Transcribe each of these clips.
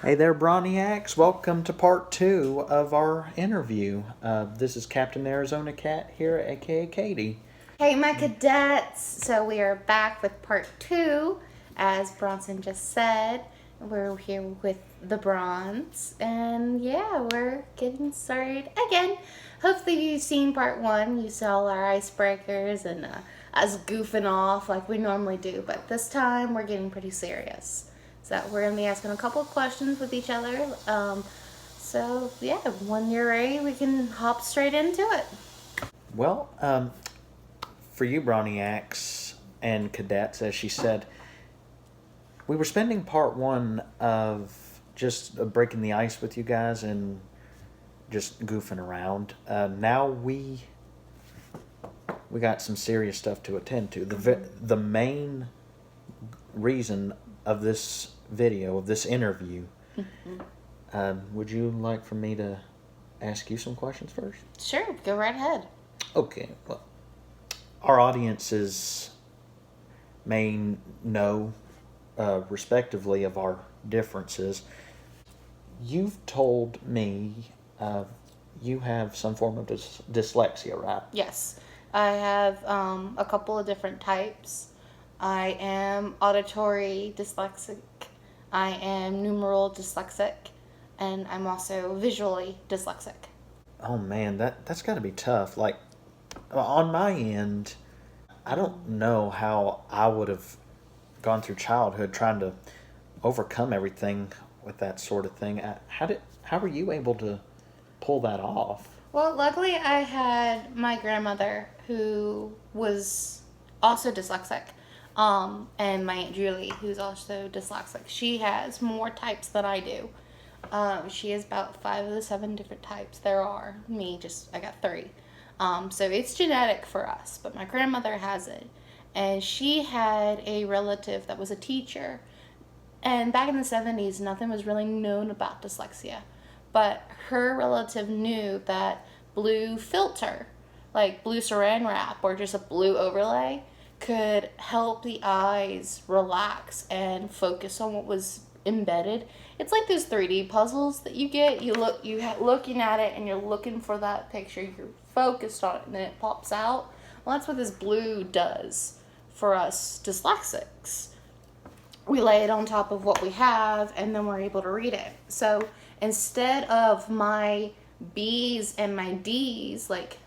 Hey there, Broniacs. Welcome to part 2 of our interview. This is Captain Arizona Cat here, aka Katie. Hey, my cadets! So we are back with part 2, as Bronson just said. We're here with the Bronze, and yeah, we're getting started again. Hopefully, you've seen part 1. You saw our icebreakers and us goofing off like we normally do, but this time we're getting pretty serious. So we're gonna be asking a couple of questions with each other. So yeah, when you're ready, we can hop straight into it. Well, for you, Broniacs and Cadets, as she said, we were spending part 1 of just breaking the ice with you guys and just goofing around. Now we got some serious stuff to attend to. The main reason of this video, of this interview, would you like for me to ask you some questions first? Sure, go right ahead. Okay, well, our audiences may know, respectively, of our differences. You've told me you have some form of dyslexia, right? Yes, I have a couple of different types. I am auditory dyslexic, I am numeral dyslexic, and I'm also visually dyslexic. Oh man, that's got to be tough. Like, on my end, I don't know how I would have gone through childhood trying to overcome everything with that sort of thing. How were you able to pull that off? Well, luckily I had my grandmother who was also dyslexic, and my Aunt Julie who's also dyslexic. She has more types than I do. She has about 5 of the 7 different types there are. I got 3. So it's genetic for us, but my grandmother has it. And she had a relative that was a teacher. And back in the 70s, nothing was really known about dyslexia. But her relative knew that blue filter, like blue saran wrap or just a blue overlay, could help the eyes relax and focus on what was embedded. It's like those 3D puzzles that you get. Looking at it and you're looking for that picture. You're focused on it and then it pops out. Well, that's what this blue does for us dyslexics. We lay it on top of what we have and then we're able to read it. So instead of my B's and my D's, like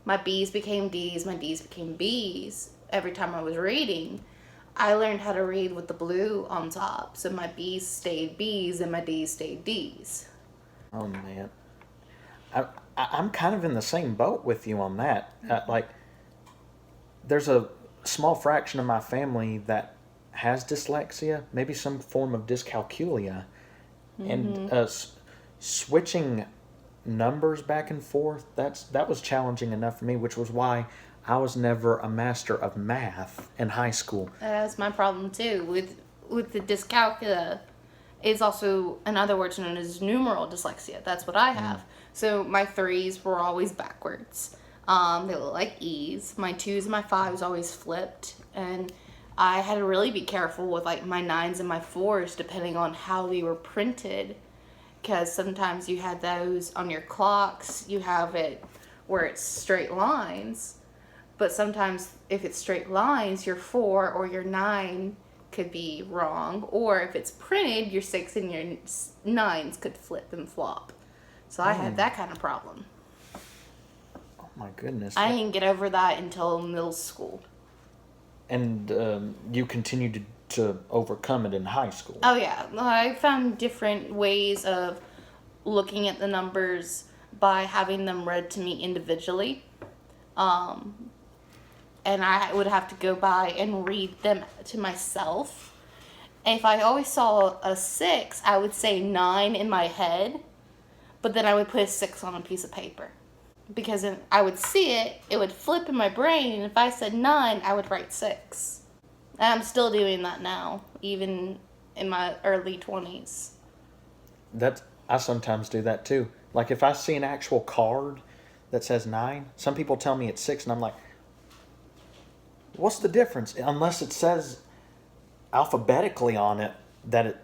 my B's became D's, my D's became B's every time I was reading, I learned how to read with the blue on top. So my B's stayed B's and my D's stayed D's. Oh man, I'm kind of in the same boat with you on that. Like, there's a small fraction of my family that has dyslexia, maybe some form of dyscalculia, and switching numbers back and forth, that was challenging enough for me, which was why I was never a master of math in high school. That's my problem too. With the dyscalculia, it's also, in other words, known as numeral dyslexia. That's what I have. So my 3s were always backwards. They look like E's. My 2s and my 5s always flipped, and I had to really be careful with like my 9s and my 4s depending on how they were printed, because sometimes you had those on your clocks. You have it where it's straight lines, but sometimes if it's straight lines, your 4 or your 9 could be wrong, or if it's printed, your 6 and your 9s could flip and flop. So I had that kind of problem. Oh my goodness. I didn't get over that until middle school. And you continued to overcome it in high school. Oh yeah, I found different ways of looking at the numbers by having them read to me individually. And I would have to go by and read them to myself. If I always saw a 6, I would say 9 in my head, but then I would put a 6 on a piece of paper. Because if I would see it, it would flip in my brain, and if I said 9, I would write 6. And I'm still doing that now, even in my early 20s. I sometimes do that too. Like, if I see an actual card that says 9, some people tell me it's 6, and I'm like, what's the difference? Unless it says alphabetically on it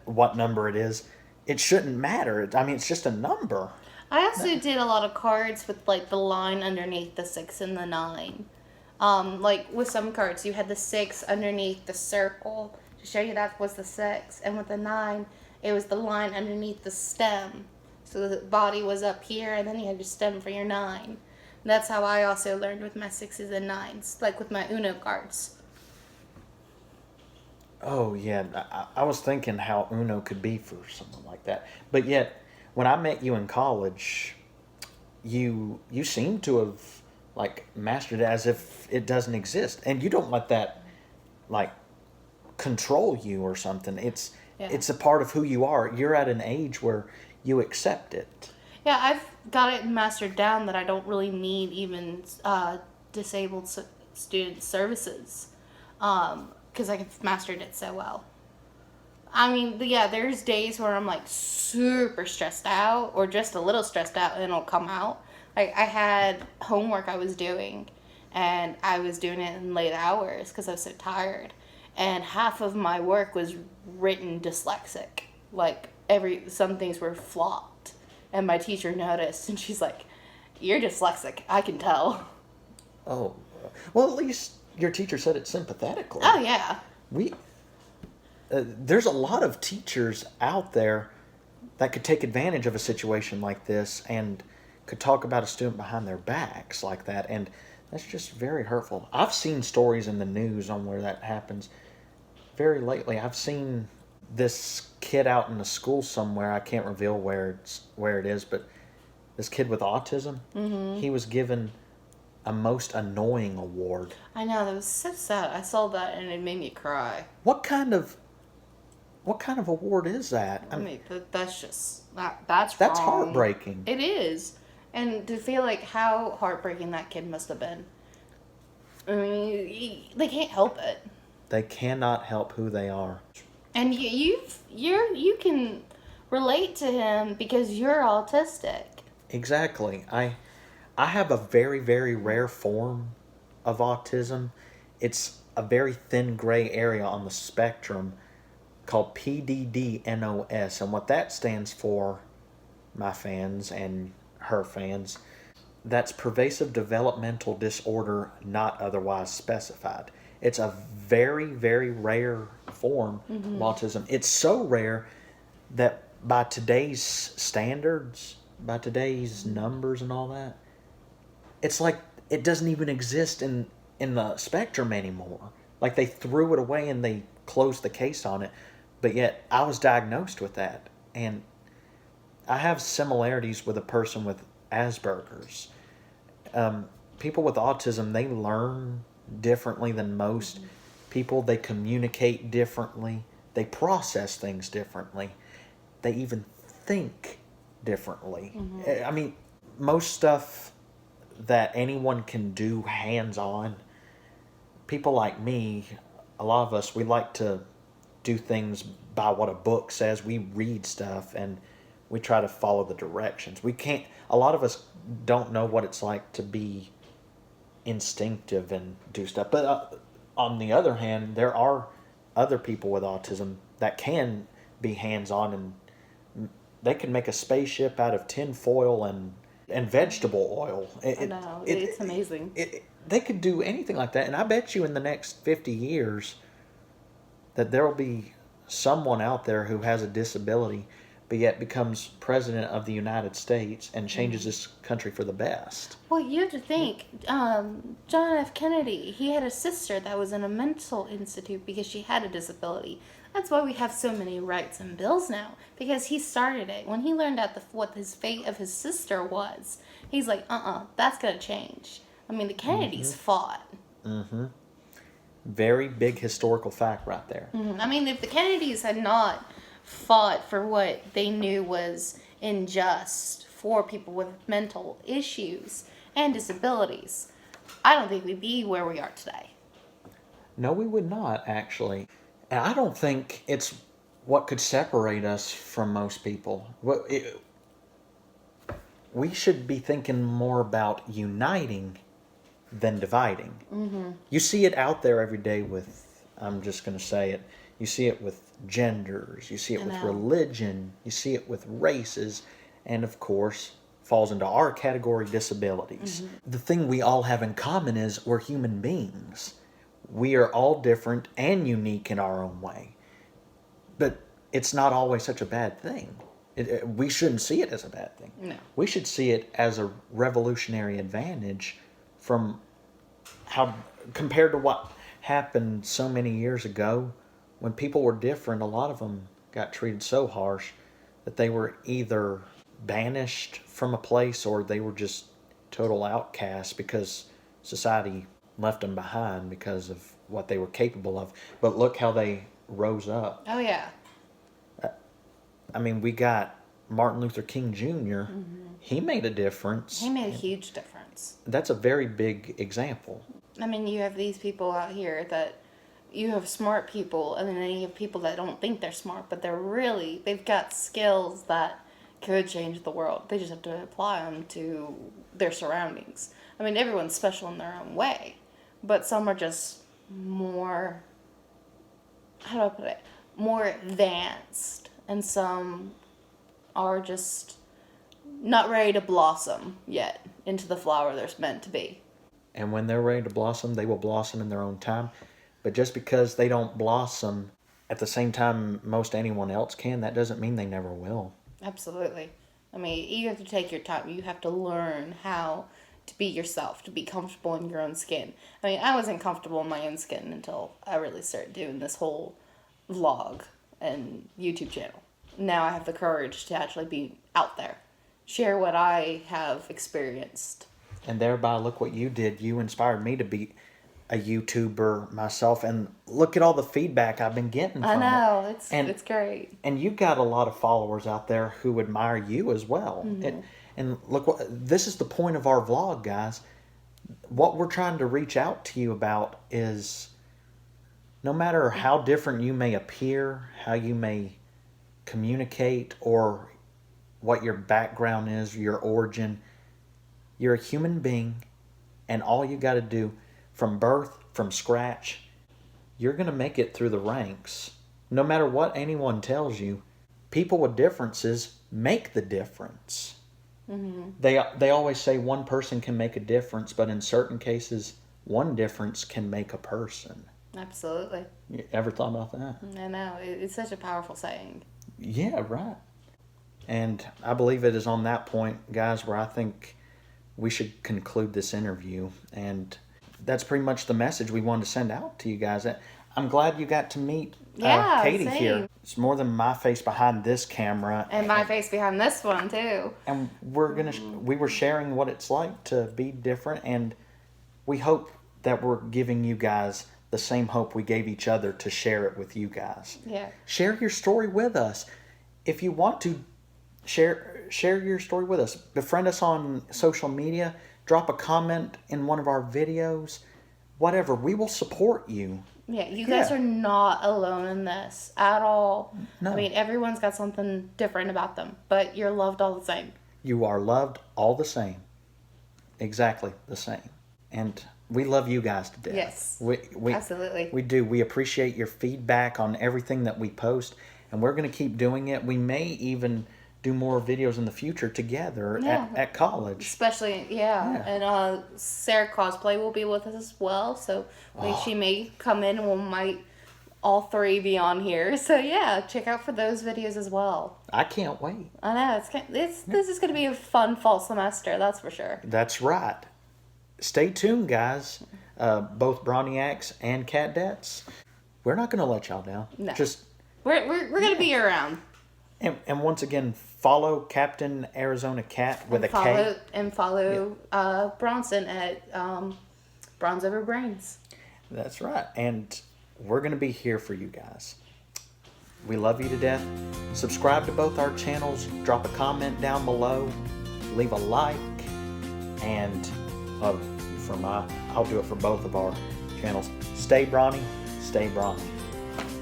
what number it is, it shouldn't matter. I mean, it's just a number. I also did a lot of cards with like the line underneath the 6 and the 9. Like with some cards, you had the 6 underneath the circle to show you that was the 6, and with the 9, it was the line underneath the stem. So the body was up here, and then you had your stem for your 9. And that's how I also learned with my 6s and 9s, like with my Uno cards. Oh yeah, I was thinking how Uno could be for something like that. But yet, when I met you in college, you seem to have like mastered it as if it doesn't exist, and you don't let that like control you or something. Yeah. It's a part of who you are. You're at an age where you accept it. Yeah, I've got it mastered down that I don't really need even disabled student services because I've mastered it so well. I mean, yeah, there's days where I'm like super stressed out or just a little stressed out and it'll come out. Like I had homework I was doing and I was doing it in late hours because I was so tired. And half of my work was written dyslexic. Like some things were flopped. And my teacher noticed and she's like, "You're dyslexic, I can tell." Oh, well, at least your teacher said it sympathetically. Oh yeah. There's a lot of teachers out there that could take advantage of a situation like this and could talk about a student behind their backs like that, and that's just very hurtful. I've seen stories in the news on where that happens very lately. I've seen this kid out in the school somewhere. I can't reveal where it is, but this kid with autism, he was given a most annoying award. I know, that was so sad. I saw that and it made me cry. What kind of award is that? I mean, that's just that's That's wrong. heartbreaking. It is, and to feel like how heartbreaking that kid must have been. I mean, they can't help it, They cannot help who they are. and you can relate to him because you're autistic. Exactly. I have a very, very rare form of autism. It's a very thin gray area on the spectrum called PDD-NOS. And what that stands for, my fans and her fans, that's pervasive developmental disorder not otherwise specified. It's a very, very rare form of autism. It's so rare that by today's standards, by today's numbers and all that, it's like it doesn't even exist in the spectrum anymore. Like they threw it away and they closed the case on it. But yet I was diagnosed with that. And I have similarities with a person with Asperger's. People with autism, they learn differently than most people. They communicate differently. They process things differently. They even think differently. I mean, most stuff that anyone can do hands-on, people like me, a lot of us, we like to do things by what a book says. We read stuff and we try to follow the directions. A lot of us don't know what it's like to be instinctive and do stuff. But on the other hand, there are other people with autism that can be hands-on, and they can make a spaceship out of tin foil and vegetable oil. I know, it's amazing. They could do anything like that, and I bet you in the next 50 years that there will be someone out there who has a disability but yet becomes president of the United States and changes this country for the best. Well, you have to think, John F. Kennedy, he had a sister that was in a mental institute because she had a disability. That's why we have so many rights and bills now, because he started it. When he learned out what his fate of his sister was, he's like, that's going to change. I mean, the Kennedys fought. Very big historical fact right there. I mean, if the Kennedys had not fought for what they knew was unjust for people with mental issues and disabilities, I don't think we'd be where we are today. No, we would not, actually. And I don't think it's what could separate us from most people. We should be thinking more about uniting than dividing. You see it out there every day with I'm just going to say it. You see it with genders, you see it I with know. religion, you see it with races, and of course, falls into our category, disabilities. The thing we all have in common is we're human beings. We are all different and unique in our own way. But it's not always such a bad thing. We shouldn't see it as a bad thing. No. We should see it as a revolutionary advantage from how, compared to what happened so many years ago, when people were different, a lot of them got treated so harsh that they were either banished from a place or they were just total outcasts because society left them behind because of what they were capable of. But look how they rose up. Oh yeah. I mean, we got Martin Luther King Jr. He made a difference. He made a huge difference. That's a very big example. I mean, you have these people out here that you have smart people, and then you have people that don't think they're smart, but they've got skills that could change the world. They just have to apply them to their surroundings. I mean, everyone's special in their own way, but some are just more, how do I put it, more advanced, and some are just not ready to blossom yet into the flower they're meant to be. And when they're ready to blossom, they will blossom in their own time. But just because they don't blossom at the same time most anyone else can, that doesn't mean they never will. Absolutely. I mean, you have to take your time. You have to learn how to be yourself, to be comfortable in your own skin. I mean, I wasn't comfortable in my own skin until I really started doing this whole vlog and YouTube channel. Now I have the courage to actually be out there, share what I have experienced. And thereby, look what you did. You inspired me to be a YouTuber myself, and look at all the feedback I've been getting from I know, it. it's great. And you've got a lot of followers out there who admire you as well. And look, this is the point of our vlog, guys. What we're trying to reach out to you about is, no matter how different you may appear, how you may communicate, or what your background is, your origin, you're a human being, and all you got to do from birth, from scratch, you're going to make it through the ranks. No matter what anyone tells you, people with differences make the difference. They always say one person can make a difference, but in certain cases, one difference can make a person. Absolutely. You ever thought about that? I know. It's such a powerful saying. Yeah, right. And I believe it is on that point, guys, where I think we should conclude this interview. And that's pretty much the message we wanted to send out to you guys. I'm glad you got to meet Katie same. here. It's more than my face behind this camera. And my face behind this one, too. And we were sharing what it's like to be different. And we hope that we're giving you guys the same hope we gave each other to share it with you guys. Yeah. Share your story with us. If you want to, share your story with us. Befriend us on social media. Drop a comment in one of our videos. Whatever. We will support you. Yeah, you guys are not alone in this at all. No. I mean, everyone's got something different about them, but you're loved all the same. You are loved all the same. Exactly the same. And we love you guys to death. Yes, we absolutely. We do. We appreciate your feedback on everything that we post, and we're going to keep doing it. We may even do more videos in the future together at college. Especially, and Sarah Cosplay will be with us as well, so she may come in and we might all three be on here. So yeah, check out for those videos as well. I can't wait. I know, this is going to be a fun fall semester, that's for sure. That's right. Stay tuned, guys. Both Broniacs and Katdets. We're not going to let y'all down. No. Just we're going to be around. And once again, follow Captain Arizona Cat with a K. And follow Bronson at Bronze Over Brains. That's right. And we're going to be here for you guys. We love you to death. Subscribe to both our channels. Drop a comment down below. Leave a like. And I'll do it for both of our channels. Stay brawny. Stay brawny.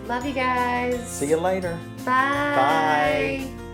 Love you guys. See you later. Bye. Bye.